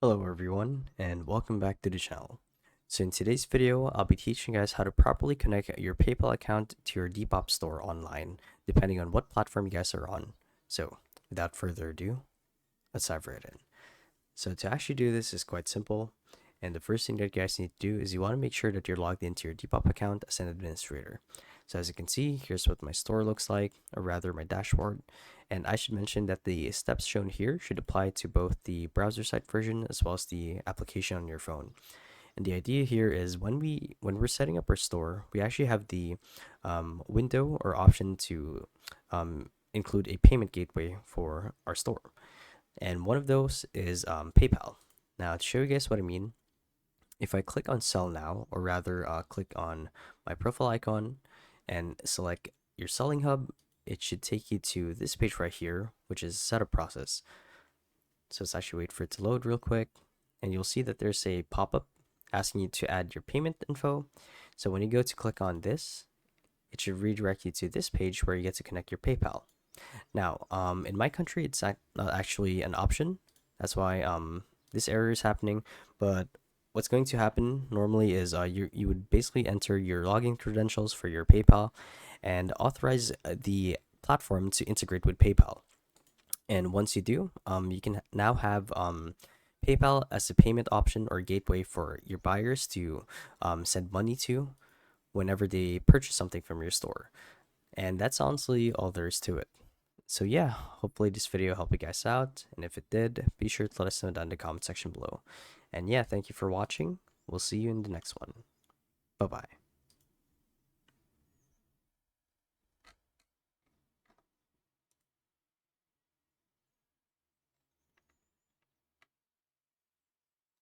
Hello everyone and welcome back to the channel. So in today's video, I'll be teaching you guys how to properly connect your PayPal account to your Depop store online, depending on what platform you guys are on. So without further ado, let's dive right in. So to actually do this is quite simple. And the first thing that you guys need to do is you want to make sure that you're logged into your Depop account as an administrator. So as you can see, here's what my store looks like, or rather my dashboard. And I should mention that the steps shown here should apply to both the browser site version as well as the application on your phone. And the idea here is when we're setting up our store, we actually have the window or option to include a payment gateway for our store. And one of those is PayPal. Now, to show you guys what I mean, if I click on Sell Now, or rather click on my profile icon and select your selling hub, it should take you to this page right here, which is Setup Process. So let's actually wait for it to load real quick, and you'll see that there's a pop-up asking you to add your payment info. So when you go to click on this, it should redirect you to this page where you get to connect your PayPal. Now, in my country, it's not actually an option. That's why this error is happening. But what's going to happen normally is you would basically enter your login credentials for your PayPal and authorize the platform to integrate with PayPal. And once you do, you can now have PayPal as a payment option or gateway for your buyers to send money to whenever they purchase something from your store. And that's honestly all there is to it. So yeah, hopefully this video helped you guys out, and if it did, be sure to let us know down in the comment section below. And yeah, thank you for watching. We'll see you in the next one. Bye bye.